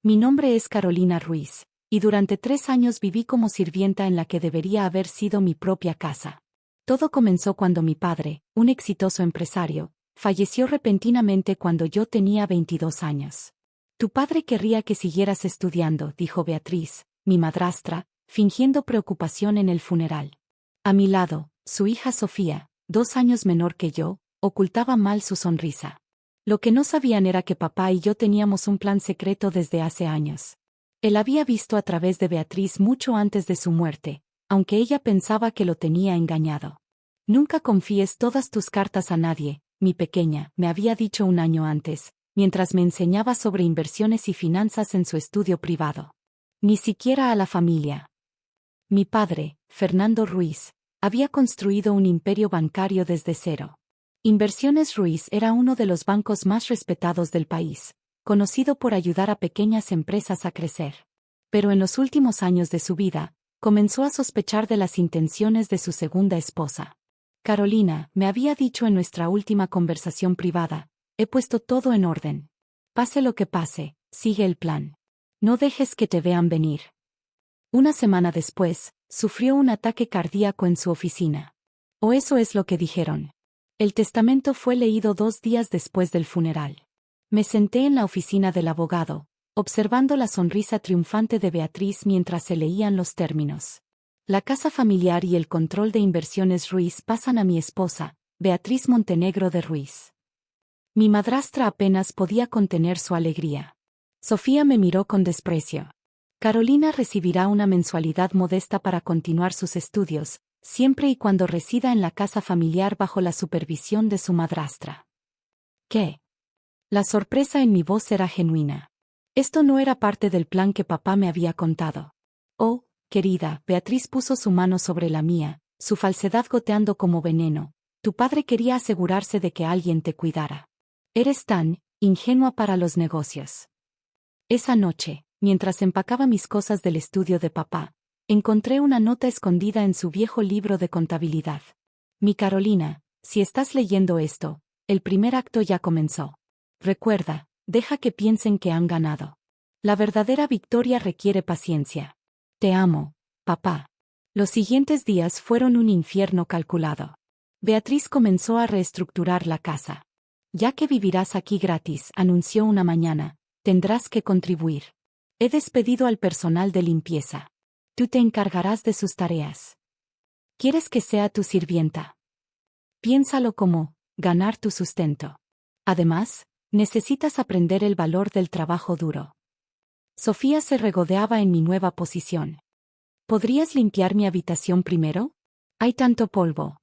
Mi nombre es Carolina Ruiz, y durante 3 años viví como sirvienta en la que debería haber sido mi propia casa. Todo comenzó cuando mi padre, un exitoso empresario, falleció repentinamente cuando yo tenía 22 años. Tu padre querría que siguieras estudiando, dijo Beatriz, mi madrastra, fingiendo preocupación en el funeral. A mi lado, su hija Sofía, 2 años menor que yo, ocultaba mal su sonrisa. Lo que no sabían era que papá y yo teníamos un plan secreto desde hace años. Él había visto a través de Beatriz mucho antes de su muerte, aunque ella pensaba que lo tenía engañado. Nunca confíes todas tus cartas a nadie, mi pequeña, me había dicho un año antes, mientras me enseñaba sobre inversiones y finanzas en su estudio privado. Ni siquiera a la familia. Mi padre, Fernando Ruiz, había construido un imperio bancario desde cero. Inversiones Ruiz era uno de los bancos más respetados del país, conocido por ayudar a pequeñas empresas a crecer. Pero en los últimos años de su vida, comenzó a sospechar de las intenciones de su segunda esposa. Carolina, me había dicho en nuestra última conversación privada, he puesto todo en orden. Pase lo que pase, sigue el plan. No dejes que te vean venir. Una semana después, sufrió un ataque cardíaco en su oficina. O eso es lo que dijeron. El testamento fue leído 2 días después del funeral. Me senté en la oficina del abogado, observando la sonrisa triunfante de Beatriz mientras se leían los términos. La casa familiar y el control de inversiones Ruiz pasan a mi esposa, Beatriz Montenegro de Ruiz. Mi madrastra apenas podía contener su alegría. Sofía me miró con desprecio. Carolina recibirá una mensualidad modesta para continuar sus estudios, siempre y cuando resida en la casa familiar bajo la supervisión de su madrastra. ¿Qué? La sorpresa en mi voz era genuina. Esto no era parte del plan que papá me había contado. Oh, querida, Beatriz puso su mano sobre la mía, su falsedad goteando como veneno. Tu padre quería asegurarse de que alguien te cuidara. Eres tan ingenua para los negocios. Esa noche, mientras empacaba mis cosas del estudio de papá, encontré una nota escondida en su viejo libro de contabilidad. Mi Carolina, si estás leyendo esto, el primer acto ya comenzó. Recuerda, deja que piensen que han ganado. La verdadera victoria requiere paciencia. Te amo, papá. Los siguientes días fueron un infierno calculado. Beatriz comenzó a reestructurar la casa. Ya que vivirás aquí gratis, anunció una mañana, tendrás que contribuir. He despedido al personal de limpieza. Tú te encargarás de sus tareas. ¿Quieres que sea tu sirvienta? Piénsalo como ganar tu sustento. Además, necesitas aprender el valor del trabajo duro. Sofía se regodeaba en mi nueva posición. ¿Podrías limpiar mi habitación primero? Hay tanto polvo.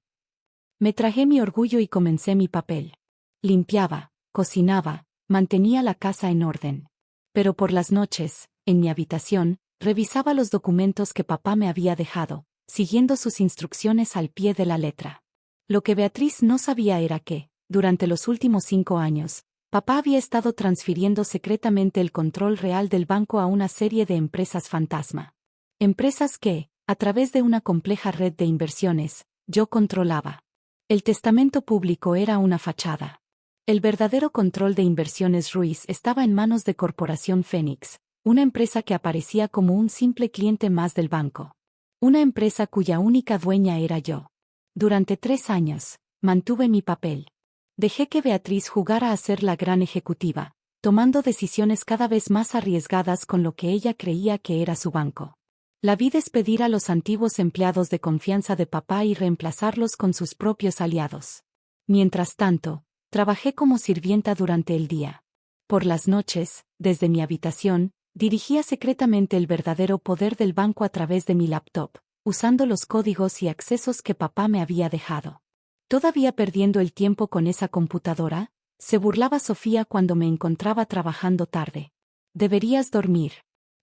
Me tragué mi orgullo y comencé mi papel. Limpiaba, cocinaba, mantenía la casa en orden. Pero por las noches, en mi habitación, revisaba los documentos que papá me había dejado, siguiendo sus instrucciones al pie de la letra. Lo que Beatriz no sabía era que, durante los últimos 5 años, papá había estado transfiriendo secretamente el control real del banco a una serie de empresas fantasma. Empresas que, a través de una compleja red de inversiones, yo controlaba. El testamento público era una fachada. El verdadero control de inversiones Ruiz estaba en manos de Corporación Fénix, una empresa que aparecía como un simple cliente más del banco. Una empresa cuya única dueña era yo. Durante 3 años, mantuve mi papel. Dejé que Beatriz jugara a ser la gran ejecutiva, tomando decisiones cada vez más arriesgadas con lo que ella creía que era su banco. La vi despedir a los antiguos empleados de confianza de papá y reemplazarlos con sus propios aliados. Mientras tanto, trabajé como sirvienta durante el día. Por las noches, desde mi habitación, dirigía secretamente el verdadero poder del banco a través de mi laptop, usando los códigos y accesos que papá me había dejado. ¿Todavía perdiendo el tiempo con esa computadora? Se burlaba Sofía cuando me encontraba trabajando tarde. Deberías dormir.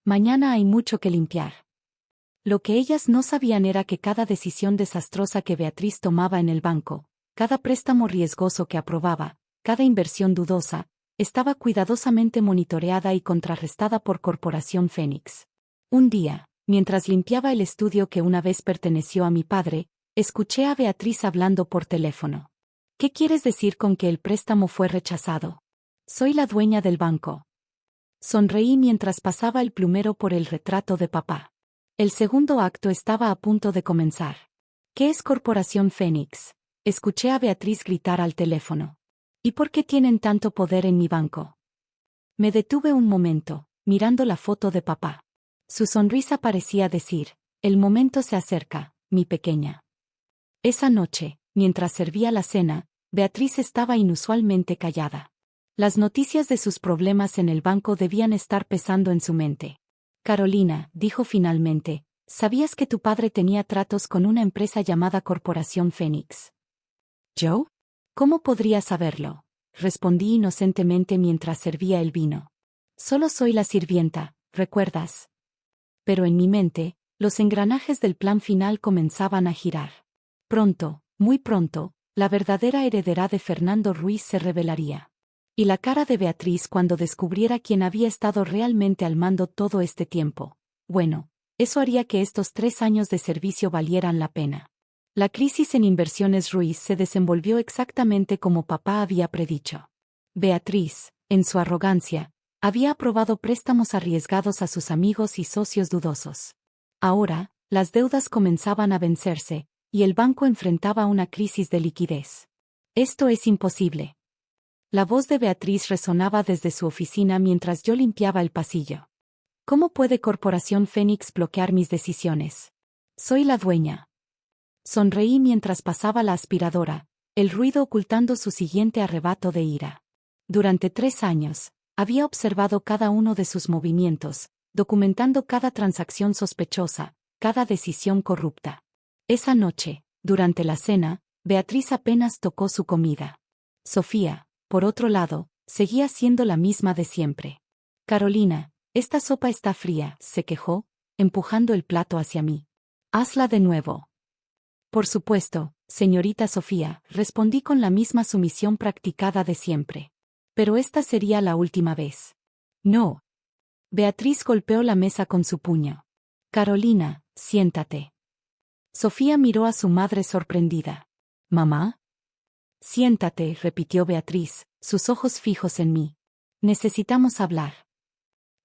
Mañana hay mucho que limpiar. Lo que ellas no sabían era que cada decisión desastrosa que Beatriz tomaba en el banco, cada préstamo riesgoso que aprobaba, cada inversión dudosa, estaba cuidadosamente monitoreada y contrarrestada por Corporación Fénix. Un día, mientras limpiaba el estudio que una vez perteneció a mi padre, escuché a Beatriz hablando por teléfono. ¿Qué quieres decir con que el préstamo fue rechazado? Soy la dueña del banco. Sonreí mientras pasaba el plumero por el retrato de papá. El segundo acto estaba a punto de comenzar. ¿Qué es Corporación Fénix? Escuché a Beatriz gritar al teléfono. ¿Y por qué tienen tanto poder en mi banco? Me detuve un momento, mirando la foto de papá. Su sonrisa parecía decir, el momento se acerca, mi pequeña. Esa noche, mientras servía la cena, Beatriz estaba inusualmente callada. Las noticias de sus problemas en el banco debían estar pesando en su mente. Carolina, dijo finalmente, ¿sabías que tu padre tenía tratos con una empresa llamada Corporación Fénix? ¿Yo? ¿Cómo podría saberlo? Respondí inocentemente mientras servía el vino. Solo soy la sirvienta, ¿recuerdas? Pero en mi mente, los engranajes del plan final comenzaban a girar. Pronto, muy pronto, la verdadera heredera de Fernando Ruiz se revelaría. Y la cara de Beatriz cuando descubriera quién había estado realmente al mando todo este tiempo. Bueno, eso haría que estos 3 años de servicio valieran la pena. La crisis en Inversiones Ruiz se desenvolvió exactamente como papá había predicho. Beatriz, en su arrogancia, había aprobado préstamos arriesgados a sus amigos y socios dudosos. Ahora, las deudas comenzaban a vencerse, y el banco enfrentaba una crisis de liquidez. Esto es imposible. La voz de Beatriz resonaba desde su oficina mientras yo limpiaba el pasillo. ¿Cómo puede Corporación Fénix bloquear mis decisiones? Soy la dueña. Sonreí mientras pasaba la aspiradora, el ruido ocultando su siguiente arrebato de ira. Durante 3 años, había observado cada uno de sus movimientos, documentando cada transacción sospechosa, cada decisión corrupta. Esa noche, durante la cena, Beatriz apenas tocó su comida. Sofía, por otro lado, seguía siendo la misma de siempre. Carolina, esta sopa está fría, se quejó, empujando el plato hacia mí. Hazla de nuevo. Por supuesto, señorita Sofía, respondí con la misma sumisión practicada de siempre. Pero esta sería la última vez. No. Beatriz golpeó la mesa con su puño. Carolina, siéntate. Sofía miró a su madre sorprendida. ¿Mamá? Siéntate, repitió Beatriz, sus ojos fijos en mí. Necesitamos hablar.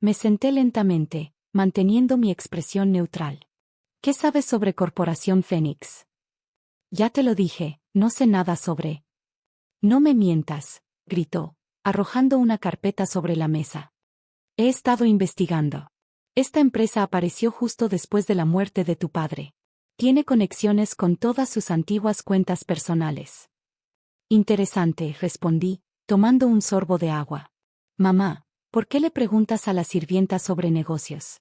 Me senté lentamente, manteniendo mi expresión neutral. ¿Qué sabes sobre Corporación Fénix? Ya te lo dije, no sé nada sobre. No me mientas, gritó, arrojando una carpeta sobre la mesa. He estado investigando. Esta empresa apareció justo después de la muerte de tu padre. Tiene conexiones con todas sus antiguas cuentas personales. Interesante, respondí, tomando un sorbo de agua. Mamá, ¿por qué le preguntas a la sirvienta sobre negocios?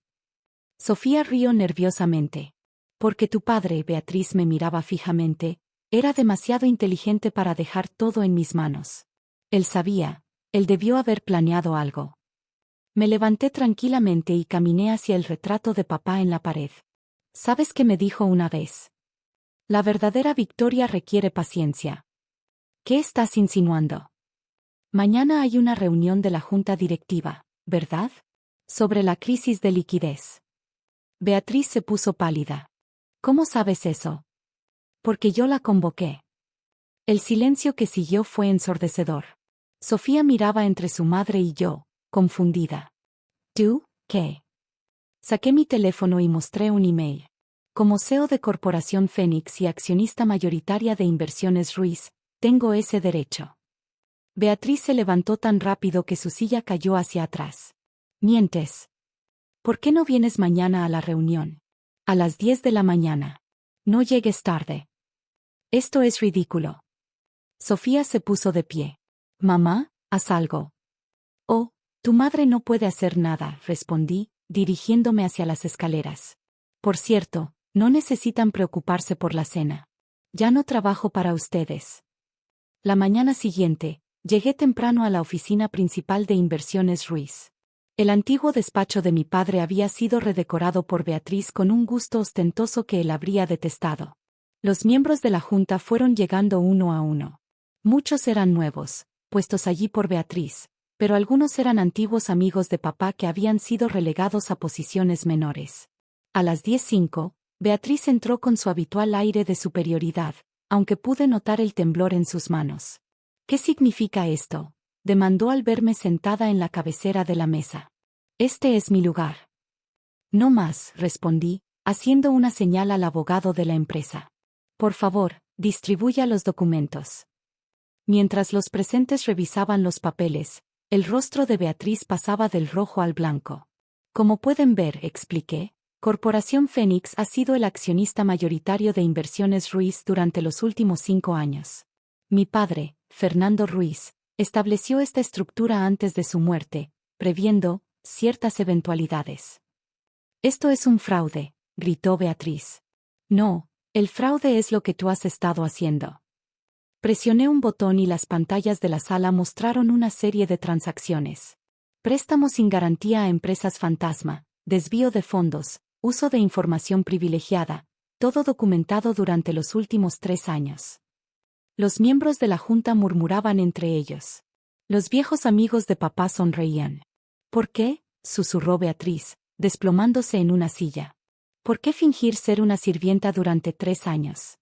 Sofía rió nerviosamente. Porque tu padre, Beatriz me miraba fijamente, era demasiado inteligente para dejar todo en mis manos. Él sabía, él debió haber planeado algo. Me levanté tranquilamente y caminé hacia el retrato de papá en la pared. ¿Sabes qué me dijo una vez? La verdadera victoria requiere paciencia. ¿Qué estás insinuando? Mañana hay una reunión de la junta directiva, ¿verdad? Sobre la crisis de liquidez. Beatriz se puso pálida. ¿Cómo sabes eso? Porque yo la convoqué. El silencio que siguió fue ensordecedor. Sofía miraba entre su madre y yo, confundida. ¿Tú, qué? Saqué mi teléfono y mostré un email. Como CEO de Corporación Fénix y accionista mayoritaria de Inversiones Ruiz, tengo ese derecho. Beatriz se levantó tan rápido que su silla cayó hacia atrás. Mientes. ¿Por qué no vienes mañana a la reunión? A las 10 de la mañana. No llegues tarde. Esto es ridículo. Sofía se puso de pie. Mamá, haz algo. Oh, tu madre no puede hacer nada, respondí, dirigiéndome hacia las escaleras. Por cierto, no necesitan preocuparse por la cena. Ya no trabajo para ustedes. La mañana siguiente, llegué temprano a la oficina principal de Inversiones Ruiz. El antiguo despacho de mi padre había sido redecorado por Beatriz con un gusto ostentoso que él habría detestado. Los miembros de la junta fueron llegando uno a uno. Muchos eran nuevos, puestos allí por Beatriz, pero algunos eran antiguos amigos de papá que habían sido relegados a posiciones menores. A las 10:05, Beatriz entró con su habitual aire de superioridad, aunque pude notar el temblor en sus manos. ¿Qué significa esto?, demandó al verme sentada en la cabecera de la mesa. Este es mi lugar. No más, respondí, haciendo una señal al abogado de la empresa. Por favor, distribuya los documentos. Mientras los presentes revisaban los papeles, el rostro de Beatriz pasaba del rojo al blanco. Como pueden ver, expliqué, Corporación Fénix ha sido el accionista mayoritario de Inversiones Ruiz durante los últimos 5 años. Mi padre, Fernando Ruiz, estableció esta estructura antes de su muerte, previendo ciertas eventualidades. Esto es un fraude, gritó Beatriz. No, el fraude es lo que tú has estado haciendo. Presioné un botón y las pantallas de la sala mostraron una serie de transacciones. Préstamos sin garantía a empresas fantasma, desvío de fondos, uso de información privilegiada, todo documentado durante los últimos 3 años. Los miembros de la junta murmuraban entre ellos. Los viejos amigos de papá sonreían. ¿Por qué?, susurró Beatriz, desplomándose en una silla. ¿Por qué fingir ser una sirvienta durante 3 años?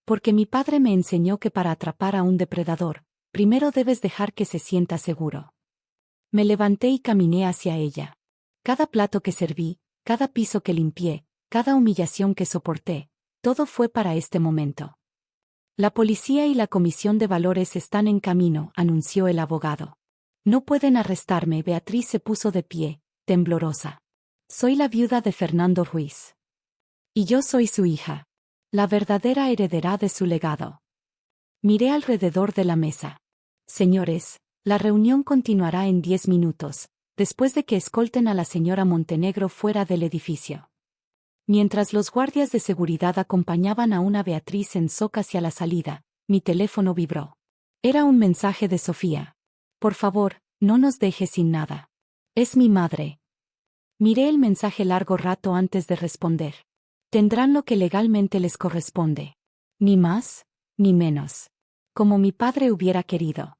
Porque mi padre me enseñó que para atrapar a un depredador, primero debes dejar que se sienta seguro. Me levanté y caminé hacia ella. Cada plato que serví, cada piso que limpié, cada humillación que soporté, todo fue para este momento. La policía y la comisión de valores están en camino, anunció el abogado. No pueden arrestarme. Beatriz se puso de pie, temblorosa. Soy la viuda de Fernando Ruiz. Y yo soy su hija. La verdadera heredera de su legado. Miré alrededor de la mesa. Señores, la reunión continuará en 10 minutos, después de que escolten a la señora Montenegro fuera del edificio. Mientras los guardias de seguridad acompañaban a una Beatriz en shock hacia la salida, mi teléfono vibró. Era un mensaje de Sofía. Por favor, no nos dejes sin nada. Es mi madre. Miré el mensaje largo rato antes de responder. Tendrán lo que legalmente les corresponde. Ni más, ni menos. Como mi padre hubiera querido.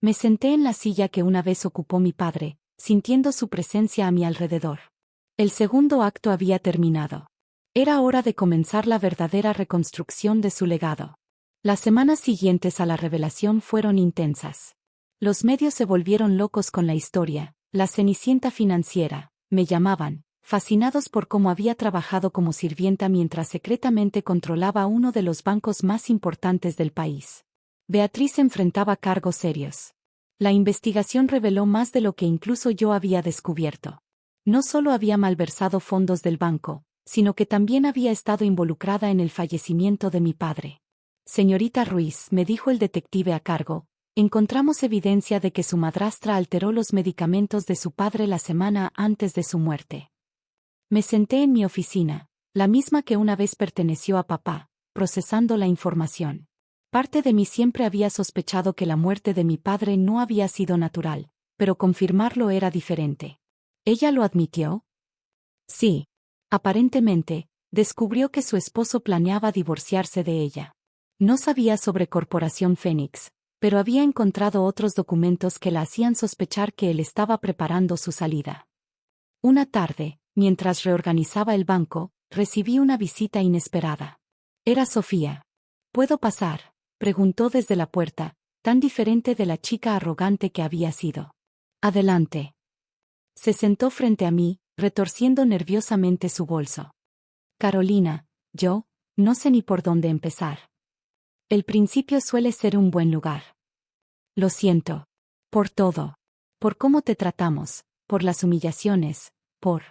Me senté en la silla que una vez ocupó mi padre, sintiendo su presencia a mi alrededor. El segundo acto había terminado. Era hora de comenzar la verdadera reconstrucción de su legado. Las semanas siguientes a la revelación fueron intensas. Los medios se volvieron locos con la historia, la Cenicienta financiera, me llamaban, fascinados por cómo había trabajado como sirvienta mientras secretamente controlaba uno de los bancos más importantes del país. Beatriz enfrentaba cargos serios. La investigación reveló más de lo que incluso yo había descubierto. No solo había malversado fondos del banco, sino que también había estado involucrada en el fallecimiento de mi padre. Señorita Ruiz, me dijo el detective a cargo, encontramos evidencia de que su madrastra alteró los medicamentos de su padre la semana antes de su muerte. Me senté en mi oficina, la misma que una vez perteneció a papá, procesando la información. Parte de mí siempre había sospechado que la muerte de mi padre no había sido natural, pero confirmarlo era diferente. ¿Ella lo admitió? Sí. Aparentemente, descubrió que su esposo planeaba divorciarse de ella. No sabía sobre Corporación Fénix, pero había encontrado otros documentos que la hacían sospechar que él estaba preparando su salida. Una tarde, mientras reorganizaba el banco, recibí una visita inesperada. Era Sofía. ¿Puedo pasar?, preguntó desde la puerta, tan diferente de la chica arrogante que había sido. Adelante. Se sentó frente a mí, retorciendo nerviosamente su bolso. Carolina, yo, no sé ni por dónde empezar. El principio suele ser un buen lugar. Lo siento. Por todo. Por cómo te tratamos, por las humillaciones, por...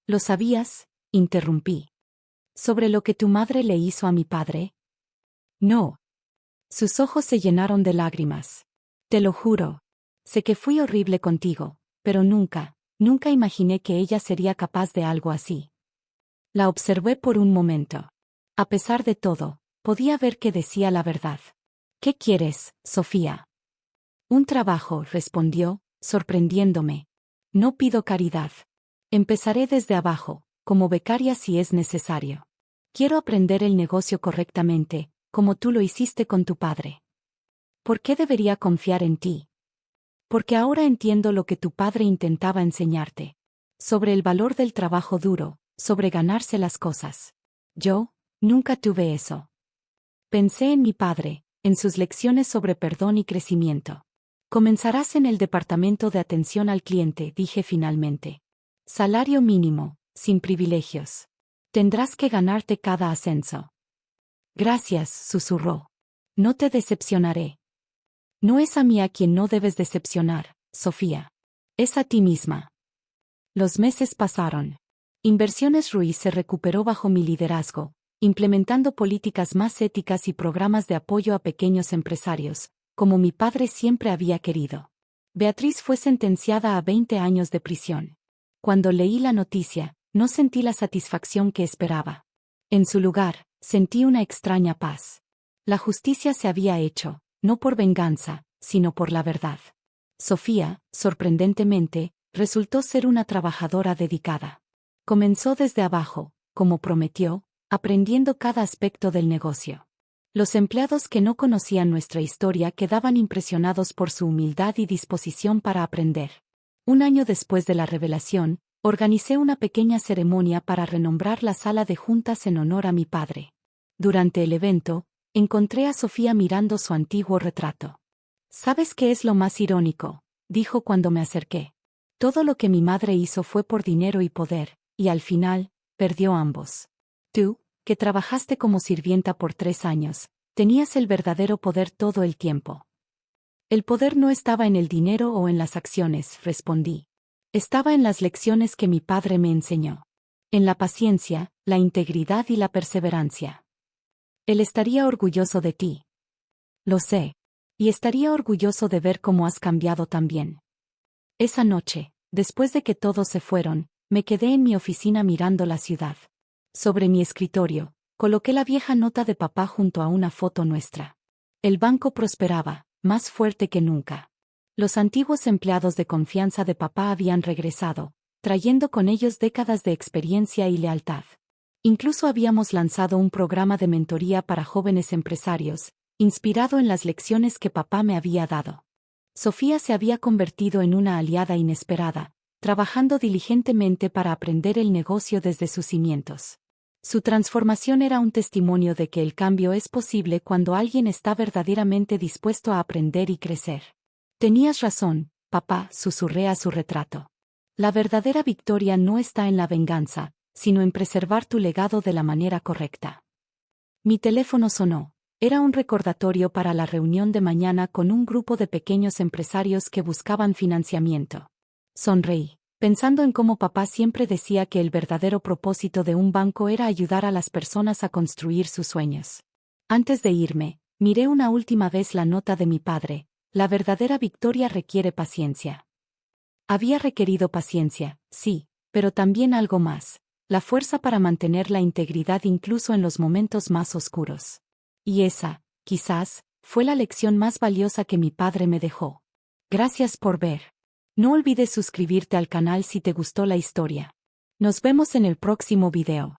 ¿Lo sabías?, interrumpí. ¿Sobre lo que tu madre le hizo a mi padre? No. Sus ojos se llenaron de lágrimas. Te lo juro. Sé que fui horrible contigo, pero nunca imaginé que ella sería capaz de algo así. La observé por un momento. A pesar de todo, podía ver que decía la verdad. ¿Qué quieres, Sofía? Un trabajo, respondió, sorprendiéndome. No pido caridad. Empezaré desde abajo, como becaria si es necesario. Quiero aprender el negocio correctamente, como tú lo hiciste con tu padre. ¿Por qué debería confiar en ti? Porque ahora entiendo lo que tu padre intentaba enseñarte. Sobre el valor del trabajo duro, sobre ganarse las cosas. Yo, nunca tuve eso. Pensé en mi padre, en sus lecciones sobre perdón y crecimiento. Comenzarás en el departamento de atención al cliente, dije finalmente. Salario mínimo, sin privilegios. Tendrás que ganarte cada ascenso. Gracias, susurró. No te decepcionaré. No es a mí a quien no debes decepcionar, Sofía. Es a ti misma. Los meses pasaron. Inversiones Ruiz se recuperó bajo mi liderazgo, implementando políticas más éticas y programas de apoyo a pequeños empresarios, como mi padre siempre había querido. Beatriz fue sentenciada a 20 años de prisión. Cuando leí la noticia, no sentí la satisfacción que esperaba. En su lugar, sentí una extraña paz. La justicia se había hecho, no por venganza, sino por la verdad. Sofía, sorprendentemente, resultó ser una trabajadora dedicada. Comenzó desde abajo, como prometió, aprendiendo cada aspecto del negocio. Los empleados que no conocían nuestra historia quedaban impresionados por su humildad y disposición para aprender. Un año después de la revelación, organicé una pequeña ceremonia para renombrar la sala de juntas en honor a mi padre. Durante el evento, encontré a Sofía mirando su antiguo retrato. ¿Sabes qué es lo más irónico?, dijo cuando me acerqué. Todo lo que mi madre hizo fue por dinero y poder, y al final, perdió ambos. Tú, que trabajaste como sirvienta por 3 años, tenías el verdadero poder todo el tiempo. El poder no estaba en el dinero o en las acciones, respondí. Estaba en las lecciones que mi padre me enseñó. En la paciencia, la integridad y la perseverancia. Él estaría orgulloso de ti. Lo sé. Y estaría orgulloso de ver cómo has cambiado también. Esa noche, después de que todos se fueron, me quedé en mi oficina mirando la ciudad. Sobre mi escritorio, coloqué la vieja nota de papá junto a una foto nuestra. El banco prosperaba, más fuerte que nunca. Los antiguos empleados de confianza de papá habían regresado, trayendo con ellos décadas de experiencia y lealtad. Incluso habíamos lanzado un programa de mentoría para jóvenes empresarios, inspirado en las lecciones que papá me había dado. Sofía se había convertido en una aliada inesperada, trabajando diligentemente para aprender el negocio desde sus cimientos. Su transformación era un testimonio de que el cambio es posible cuando alguien está verdaderamente dispuesto a aprender y crecer. Tenías razón, papá, susurré a su retrato. La verdadera victoria no está en la venganza, sino en preservar tu legado de la manera correcta. Mi teléfono sonó. Era un recordatorio para la reunión de mañana con un grupo de pequeños empresarios que buscaban financiamiento. Sonreí, pensando en cómo papá siempre decía que el verdadero propósito de un banco era ayudar a las personas a construir sus sueños. Antes de irme, miré una última vez la nota de mi padre. La verdadera victoria requiere paciencia. Había requerido paciencia, sí, pero también algo más, la fuerza para mantener la integridad incluso en los momentos más oscuros. Y esa, quizás, fue la lección más valiosa que mi padre me dejó. Gracias por ver. No olvides suscribirte al canal si te gustó la historia. Nos vemos en el próximo video.